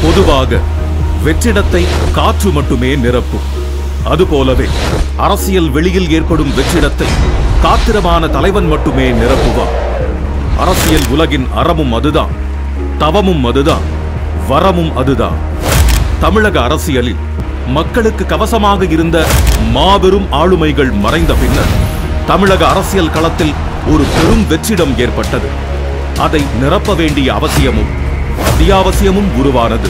பொதுவாக வெற்றிடத்தை காற்று மட்டுமே நிரப்பும். அதுபோலவே அரசியல் வெளியில் ஏற்படும் வெற்றிடத்தை காத்திரமான தலைவன் மட்டுமே நிரப்புவார். அரசியல் உலகின் அறமும் அதுதான், தவமும் அதுதான், வரமும் அதுதான். தமிழக அரசியலில் மக்களுக்கு கவசமாக இருந்த மாபெரும் ஆளுமைகள் மறைந்த பின்னர் தமிழக அரசியல் களத்தில் ஒரு பெரும் வெற்றிடம் ஏற்பட்டது. அதை நிரப்ப வேண்டிய அவசியமும் அத்தியாவசியமும் உருவானது.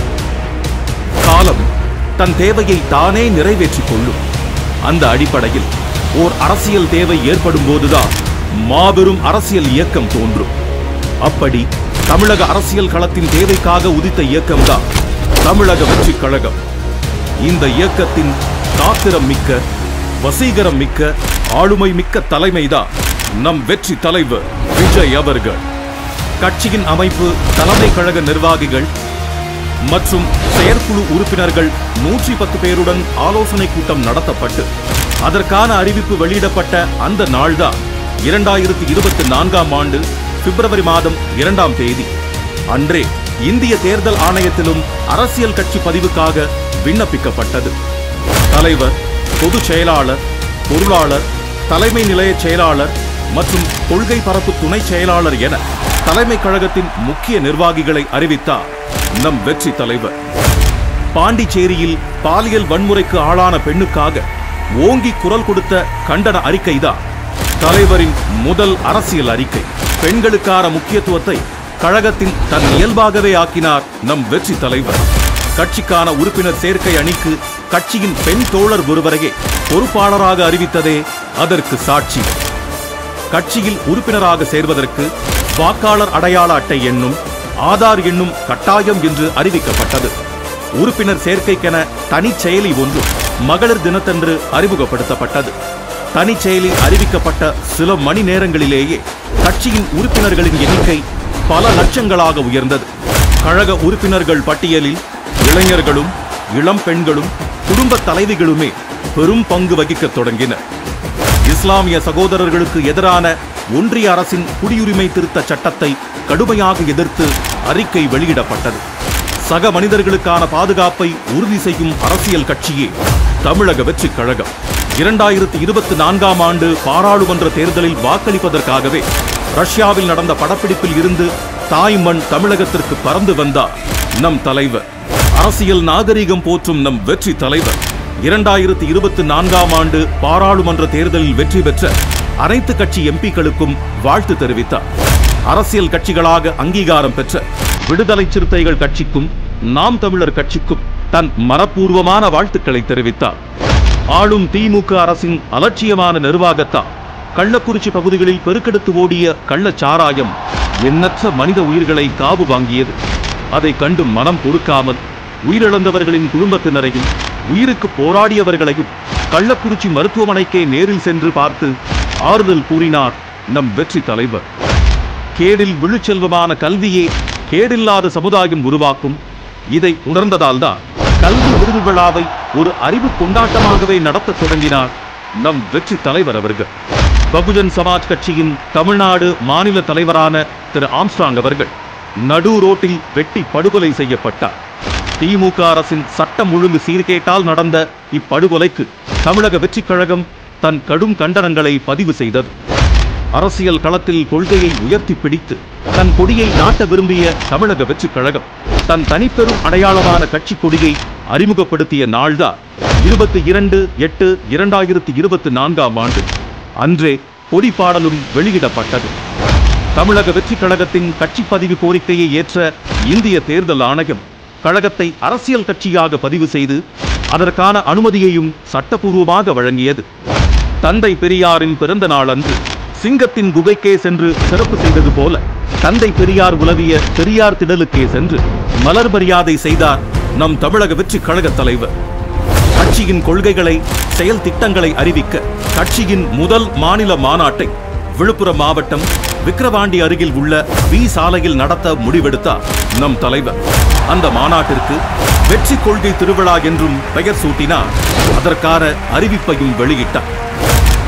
காலம் தன் தேவையை தானே நிறைவேற்றிக் கொள்ளும். அந்த அடிப்படையில் ஓர் அரசியல் தேவை ஏற்படும் போதுதான் மாபெரும் அரசியல் இயக்கம் தோன்றும். அப்படி தமிழக அரசியல் களத்தின் தேவைக்காக உதித்த இயக்கம்தான் தமிழக வெற்றிக் கழகம். இந்த இயக்கத்தின் காத்திரம் மிக்க, வசீகரம் மிக்க, ஆளுமை மிக்க தலைமைதான் நம் வெற்றி தலைவர் விஜய் அவர்கள். கட்சியின் அமைப்பு, தலைமை கழக நிர்வாகிகள் மற்றும் செயற்குழு உறுப்பினர்கள் 110 பேருடன் ஆலோசனை கூட்டம் நடத்தப்பட்டு அதற்கான அறிவிப்பு வெளியிடப்பட்ட அந்த நாள்தான் 2024ஆம் ஆண்டு பிப்ரவரி மாதம் 2ஆம் தேதி. அன்றே இந்திய தேர்தல் ஆணையத்திலும் அரசியல் கட்சி பதிவுக்காக விண்ணப்பிக்கப்பட்டது. தலைவர், பொதுச் செயலாளர், பொருளாளர், தலைமை நிலைய செயலாளர் மற்றும் கொள்கை பரப்பு துணை செயலாளர் என தலைமை கழகத்தின் முக்கிய நிர்வாகிகளை அறிவித்தார் நம் வெற்றி தலைவர். பாண்டிச்சேரியில் பாலியல் வன்முறைக்கு ஆளான பெண்ணுக்காக ஓங்கி குரல் கொடுத்த கண்டன அறிக்கைதான் தலைவரின் முதல் அரசியல் அறிக்கை. பெண்களுக்கான முக்கியத்துவத்தை கழகத்தின் தன் இயல்பாகவே ஆக்கினார் நம் வெற்றி தலைவர். கட்சிக்கான உறுப்பினர் சேர்க்கை அணிக்கு கட்சியின் பெண் தோழர் ஒருவரையே பொறுப்பாளராக அறிவித்ததே அதற்கு சாட்சி. கட்சியில் உறுப்பினராக சேர்வதற்கு வாக்காளர் அடையாள அட்டை எண்ணும் ஆதார் எண்ணும் கட்டாயம் என்று அறிவிக்கப்பட்டது. உறுப்பினர் சேர்க்கைக்கென தனி செயலி ஒன்று மகளிர் தினத்தன்று அறிமுகப்படுத்தப்பட்டது. தனி செயலி அறிவிக்கப்பட்ட சில மணி நேரங்களிலேயே கட்சியின் உறுப்பினர்களின் எண்ணிக்கை பல லட்சங்களாக உயர்ந்தது. கழக உறுப்பினர்கள் பட்டியலில் இளைஞர்களும் இளம் பெண்களும் குடும்ப தலைவிகளுமே பெரும் பங்கு வகிக்க தொடங்கினர். இஸ்லாமிய சகோதரர்களுக்கு எதிரான ஒன்றிய அரசின் குடியுரிமை திருத்த சட்டத்தை கடுமையாக எதிர்த்து அறிக்கை வெளியிடப்பட்டது. சக மனிதர்களுக்கான பாதுகாப்பை உறுதி செய்யும் அரசியல் கட்சியே தமிழக வெற்றிக் கழகம். 2024ஆம் ஆண்டு பாராளுமன்ற தேர்தலில் வாக்களிப்பதற்காகவே ரஷ்யாவில் நடந்த படப்பிடிப்பில் இருந்து தாய் மண் தமிழகத்திற்கு பறந்து வந்தார் நம் தலைவர். அரசியல் நாகரிகம் போற்றும் நம் வெற்றி தலைவர் 2024ஆம் ஆண்டு பாராளுமன்ற தேர்தலில் வெற்றி பெற்ற அனைத்து கட்சி எம்பிக்களுக்கும் வாழ்த்து தெரிவித்தார். அரசியல் கட்சிகளாக அங்கீகாரம் பெற்ற விடுதலை சிறுத்தைகள் கட்சிக்கும் நாம் தமிழர் கட்சிக்கும் தன் மனப்பூர்வமான வாழ்த்துக்களை தெரிவித்தார். ஆளும் திமுக அரசின் அலட்சியமான நிர்வாகத்தால் கள்ளக்குறிச்சி பகுதிகளில் பெருக்கெடுத்து ஓடிய கள்ளச்சாராயம் எண்ணற்ற மனித உயிர்களை காவு வாங்கியது. அதை கண்டு மனம் பொறுக்காமல் உயிரிழந்தவர்களின் குடும்பத்தினரையும் உயிருக்கு போராடியவர்களையும் கள்ளக்குறிச்சி மருத்துவமனைக்கே நேரில் சென்று பார்த்து ஆறுதல் கூறினார் நம் வெற்றி தலைவர். கேடில் விழுச்செல்வமான கல்வியே கேடில்லாத சமுதாயம் உருவாக்கும். இதை உணர்ந்ததால்தான் கல்வி விருது விழாவை ஒரு அறிவு கொண்டாட்டமாகவே நடத்த தொடங்கினார் நம் வெற்றி தலைவர் அவர்கள். பகுஜன் சமாஜ் கட்சியின் தமிழ்நாடு மாநில தலைவரான திரு ஆம்ஸ்ட்ராங் அவர்கள் நடு ரோட்டில் வெட்டி படுகொலை செய்யப்பட்டார். திமுக அரசின் சட்டம் ஒழுங்கு சீர்கேட்டால் நடந்த இப்படுகொலைக்கு தமிழக வெற்றிக் கழகம் தன் கடும் கண்டனங்களை பதிவு செய்தது. அரசியல் களத்தில் கொள்கையை உயர்த்தி பிடித்து தன் கொடியை நாட்ட விரும்பிய தமிழக வெற்றிக் கழகம் தன் தனிப்பெரும் அடையாளமான கட்சி கொடியை அறிமுகப்படுத்திய நாள்தான் 22/8/2024ஆம் ஆண்டு. அன்றே கொடி பாடலும் வெளியிடப்பட்டது. தமிழக வெற்றிக் கழகத்தின் கட்சி பதிவு கோரிக்கையை ஏற்ற இந்திய தேர்தல் ஆணையம் கழகத்தை அரசியல் கட்சியாக பதிவு செய்து அதற்கான அனுமதியையும் சட்டப்பூர்வமாக வழங்கியது. தந்தை பெரியாரின் பிறந்த நாள் அன்று சிங்கத்தின் குகைக்கே சென்று சிறப்பு செய்தது போல தந்தை பெரியார் உலவிய பெரியார் திடலுக்கே சென்று மலர் மரியாதை செய்தார் நம் தமிழக வெற்றிக் கழக தலைவர். கட்சியின் கொள்கைகளை, செயல் திட்டங்களை அறிவிக்க கட்சியின் முதல் மாநில மாநாட்டை விழுப்புரம் மாவட்டம் விக்கிரவாண்டி அருகில் உள்ள வி சாலையில் நடத்த முடிவெடுத்தார் நம் தலைவர். அந்த மாநாட்டிற்கு வெற்றி கொள்கை திருவிழா என்றும் பெயர் சூட்டினார். அதற்கான அறிவிப்பையும் வெளியிட்டார்.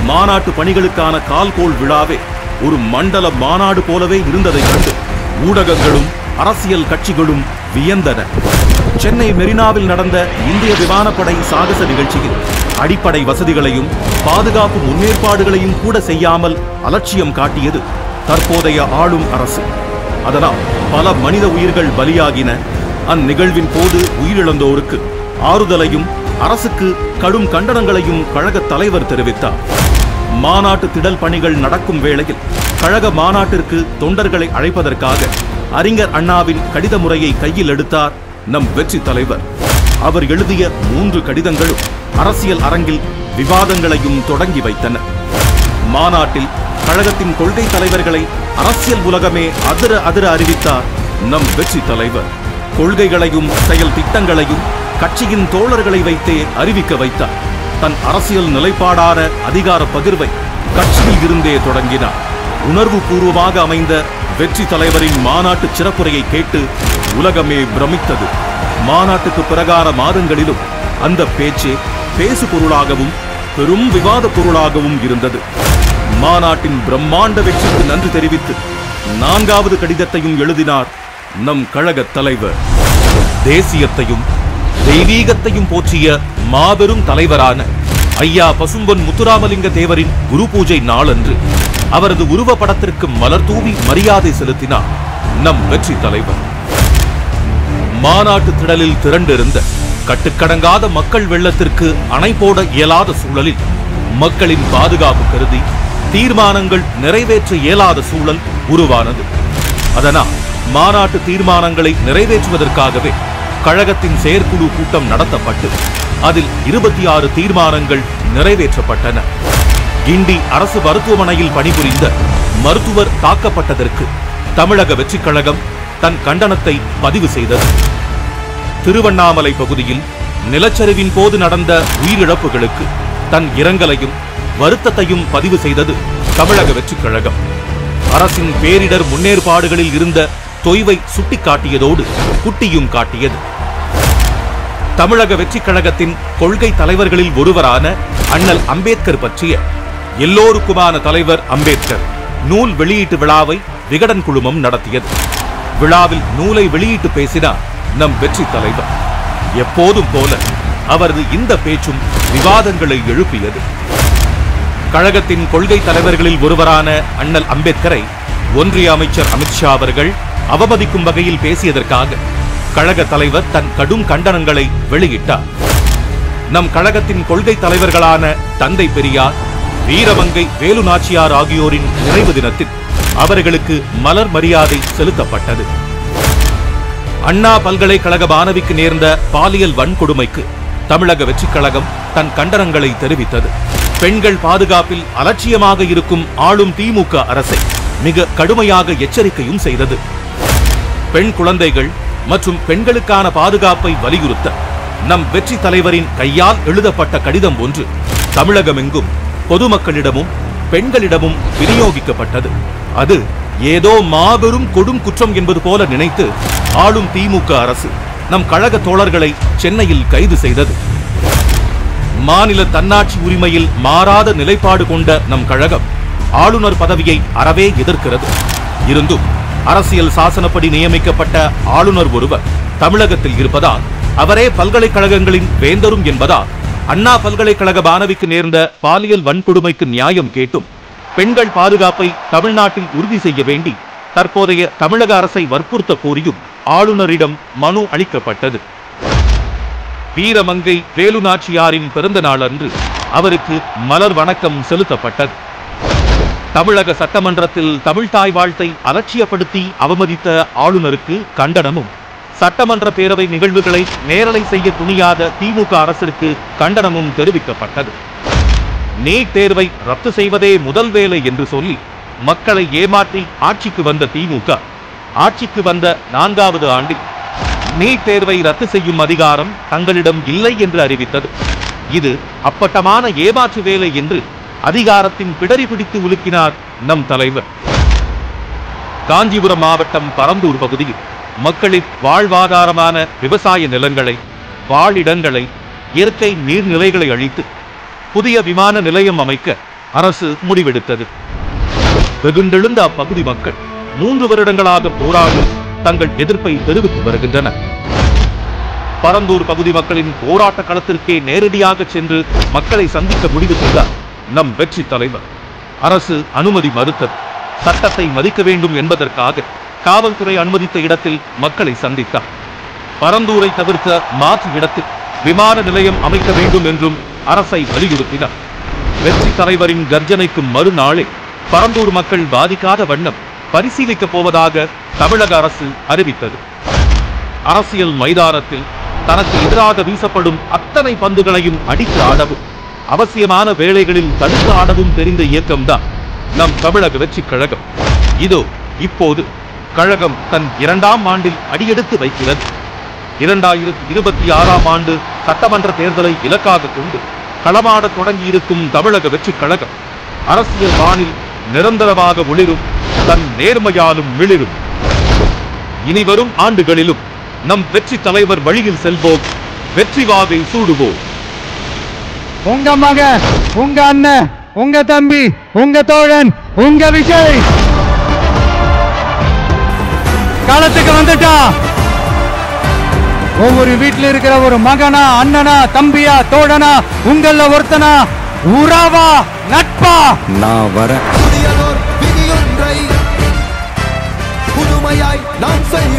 மாநாட்டு பணிகளுக்கான கால்கோள் விழாவே ஒரு மண்டல மாநாடு போலவே இருந்ததை கண்டு ஊடகங்களும் அரசியல் கட்சிகளும் வியந்தன. சென்னை மெரினாவில் நடந்த இந்திய விமானப்படை சாகச நிகழ்ச்சியில் அடிப்படை வசதிகளையும் பாதுகாப்பு முன்னேற்பாடுகளையும் கூட செய்யாமல் அலட்சியம் காட்டியது தற்போதைய ஆளும் அரசு. அதனால் பல மனித உயிர்கள் பலியாகின. அந்நிகழ்வின் போது உயிரிழந்தோருக்கு ஆறுதலையும் அரசுக்கு கடும் கண்டனங்களையும் கழக தலைவர் தெரிவித்தார். மாநாட்டு திடல் பணிகள் நடக்கும் வேளையில் கழக மாநாட்டிற்கு தொண்டர்களை அழைப்பதற்காக அறிஞர் அண்ணாவின் கடித முறையை கையில் எடுத்தார் நம் வெற்றி தலைவர். அவர் எழுதிய 3 கடிதங்களும் அரசியல் அரங்கில் விவாதங்களையும் தொடங்கி வைத்தன. மாநாட்டில் கழகத்தின் கொள்கை தலைவர்களை அரசியல் உலகமே அதிர அறிவித்தார் நம் வெற்றி தலைவர். கொள்கைகளையும் செயல் திட்டங்களையும் கட்சியின் தோழர்களை வைத்தே அறிவிக்க வைத்தார். தன் அரசியல் நிலைப்பாடான அதிகார பகிர்வை கட்சியில் இருந்தே தொடங்கினார். உணர்வு பூர்வமாக அமைந்த வெற்றி தலைவரின் மாநாட்டு சிறப்புரையை கேட்டு உலகமே பிரமித்தது. மாநாட்டுக்கு பிறகான மாதங்களிலும் அந்த பேச்சே பேசு பொருளாகவும் பெரும் விவாத பொருளாகவும் இருந்தது. மாநாட்டின் பிரம்மாண்ட வெற்றிக்கு நன்றி தெரிவித்து 4வது கடிதத்தையும் எழுதினார் நம் கழக தலைவர். தேசியத்தையும் தெய்வீகத்தையும் போற்றிய மாபெரும் தலைவரான ஐயா பசும்பொன் முத்துராமலிங்க தேவரின் குரு பூஜை நாளன்று அவரது உருவப்படத்திற்கு மலர் தூவி மரியாதை செலுத்தினார் நம் வெற்றி தலைவர். மாநாட்டு திடலில் திரண்டிருந்த கட்டுக்கடங்காத மக்கள் வெள்ளத்திற்கு அணை போட இயலாத சூழலில் மக்களின் பாதுகாப்பு கருதி தீர்மானங்கள் நிறைவேற்ற இயலாத சூழல் உருவானது. அதனால் மாநாட்டு தீர்மானங்களை நிறைவேற்றுவதற்காகவே கழகத்தின் செயற்குழு கூட்டம் நடத்தப்பட்டு அதில் 26 தீர்மானங்கள் நிறைவேற்றப்பட்டன. கிண்டி அரசு மருத்துவமனையில் பணிபுரிந்த மருத்துவர் தாக்கப்பட்டதற்கு தமிழக வெற்றி கழகம் தன் கண்டனத்தை பதிவு செய்தது. திருவண்ணாமலை பகுதியில் நிலச்சரிவின் போது நடந்த உயிரிழப்புகளுக்கு தன் இரங்கலையும் வருத்தத்தையும் பதிவு செய்தது தமிழக வெற்றி கழகம். அரசின் பேரிடர் முன்னேற்பாடுகளில் இருந்த தொய்வை சுட்டிக்காட்டியதோடு குட்டியும் காட்டியது. தமிழக வெற்றி கழகத்தின் கொள்கை தலைவர்களில் ஒருவரான அண்ணல் அம்பேத்கர் பற்றிய எல்லோருக்குமான தலைவர் அம்பேத்கர் நூல் வெளியீட்டு விழாவை விகடன் குழுமம் நடத்தியது. விழாவில் நூலை வெளியிட்டு பேசினார் நம் வெற்றி தலைவர். எப்போதும் போல அவரது இந்த பேச்சும் விவாதங்களை எழுப்பியது. கழகத்தின் கொள்கை தலைவர்களில் ஒருவரான அண்ணல் அம்பேத்கரை ஒன்றிய அமைச்சர் அமித்ஷா அவர்கள் அவமதிக்கும் வகையில் பேசியதற்காக கழக தலைவர் தன் கடும் கண்டனங்களை வெளியிட்டார். நம் கழகத்தின் கொள்கை தலைவர்களான தந்தை பெரியார், வீரமங்கை வேலு நாச்சியார் ஆகியோரின் நினைவு தினத்தில் அவர்களுக்கு மலர் மரியாதை செலுத்தப்பட்டது. அண்ணா பல்கலைக்கழக மாணவிக்கு நேர்ந்த பாலியல் வன்கொடுமைக்கு தமிழக வெற்றி கழகம் தன் கண்டனங்களை தெரிவித்தது. பெண்கள் பாதுகாப்பில் அலட்சியமாக இருக்கும் ஆளும் திமுக அரசை மிக கடுமையாக எச்சரிக்கையும் செய்தது. பெண் குழந்தைகள் மற்றும் பெண்களுக்கான பாதுகாப்பை வலியுறுத்த நம் வெற்றி தலைவரின் கையால் எழுதப்பட்ட கடிதம் ஒன்று தமிழகமெங்கும் பொதுமக்களிடமும் பெண்களிடமும் விநியோகிக்கப்பட்டது. அது ஏதோ மாபெரும் கொடும் குற்றம் என்பது போல நினைத்து ஆளும் திமுக அரசு நம் கழக தோழர்களை சென்னையில் கைது செய்தது. மாநில தன்னாட்சி உரிமையில் மாறாத நிலைப்பாடு கொண்ட நம் கழகம் ஆளுநர் பதவியை அறவே எதிர்க்கிறது. இருந்தும் அரசியல் சாசனப்படி நியமிக்கப்பட்ட ஆளுநர் ஒருவர் தமிழகத்தில் இருப்பதால் அவரே பல்கலைக்கழகங்களின் வேந்தரும் என்பதால் அண்ணா பல்கலைக்கழக மாணவிக்கு நேர்ந்த பாலியல் வன்கொடுமைக்கு நியாயம் கேட்டும் பெண்கள் பாதுகாப்பை தமிழ்நாட்டில் உறுதி செய்ய வேண்டி தற்போதைய தமிழக அரசை வற்புறுத்த கோரியும் ஆளுநரிடம் மனு அளிக்கப்பட்டது. வீரமங்கை வேலு நாச்சியாரின் பிறந்த நாள் அன்று அவருக்கு மலர் வணக்கம் செலுத்தப்பட்டது. தமிழக சட்டமன்றத்தில் தமிழ்தாய் வாழ்த்தை அலட்சியப்படுத்தி அவமதித்த ஆளுநருக்கு கண்டனமும், சட்டமன்ற பேரவை நிகழ்வுகளை நேரலை செய்ய துணியாத திமுக அரசிற்கு கண்டனமும் தெரிவிக்கப்பட்டது. நீட் தேர்வை ரத்து செய்வதே முதல் வேலை என்று சொல்லி மக்களை ஏமாற்றி ஆட்சிக்கு வந்த திமுக ஆட்சிக்கு வந்த 4வது ஆண்டில் நீட் தேர்வை ரத்து செய்யும் அதிகாரம் தங்களிடம் இல்லை என்று அறிவித்தது. இது அப்பட்டமான ஏமாற்று வேலை என்று அதிகாரத்தின் பிடரி பிடித்து உலுக்கினார் நம் தலைவர். காஞ்சிபுரம் மாவட்டம் பரந்தூர் பகுதியில் மக்களின் வாழ்வாதாரமான விவசாய நிலங்களை, வாழிடங்களை, இயற்கை நீர்நிலைகளை அழித்து புதிய விமான நிலையம் அமைக்க அரசு முடிவெடுத்தது. வெகுண்டெழுந்த அப்பகுதி மக்கள் 3 வருடங்களாக போராடி தங்கள் எதிர்ப்பை தெரிவித்து வருகின்றனர். பரந்தூர் பகுதி மக்களின் போராட்ட களத்திற்கே நேரடியாக சென்று மக்களை சந்திக்க முடிவு செய்தார் நம் வெற்றி தலைவர். அரசு அனுமதி மறுத்தது. சட்டத்தை மதிக்க வேண்டும் என்பதற்காக காவல்துறை அனுமதித்த இடத்தில் மக்களை சந்தித்தார். பரந்தூரை தவிர்த்த மாற்று இடத்தில் விமான நிலையம் அமைக்க வேண்டும் என்றும் அரசை வலியுறுத்தினார். வெற்றி தலைவரின் கர்ஜனைக்கு மறுநாளே பரந்தூர் மக்கள் பாதிக்காத வண்ணம் பரிசீலிக்கப் போவதாக தமிழக அரசு அறிவித்தது. அரசியல் மைதானத்தில் தனக்கு எதிராக வீசப்படும் அத்தனை பந்துகளையும் அடித்து ஆடவும் அவசியமான வேளைகளில் தடுத்து ஆடவும் தெரிந்த இயக்கம்தான் நம் தமிழக வெற்றி கழகம். இதோ இப்போது கழகம் தன் 2ஆம் ஆண்டில் அடியெடுத்து வைக்கிறது. 2026ஆம் ஆண்டு சட்டமன்ற தேர்தலை இலக்காக கொண்டு களமாட தொடங்கியிருக்கும் தமிழக வெற்றி கழகம் அரசியல் வானில் நிரந்தரமாக ஒளிரும், தன் நேர்மையாலும் மிளிரும். இனி வரும் ஆண்டுகளிலும் நம் வெற்றி தலைவர் வழியில் செல்வோம், வெற்றி வாகை சூடுவோம். உங்க மகன், உங்க அண்ணன், உங்க தம்பி, உங்க தோழன், உங்க விஜய் காலத்துக்கு வந்துட்டா. ஒவ்வொரு வீட்டில் இருக்கிற ஒரு மகனா, அண்ணனா, தம்பியா, தோழனா, உங்கள ஒருத்தனா, உறவா, நட்பா நான் வரேன். புதுமையாய் நாம் செய்ய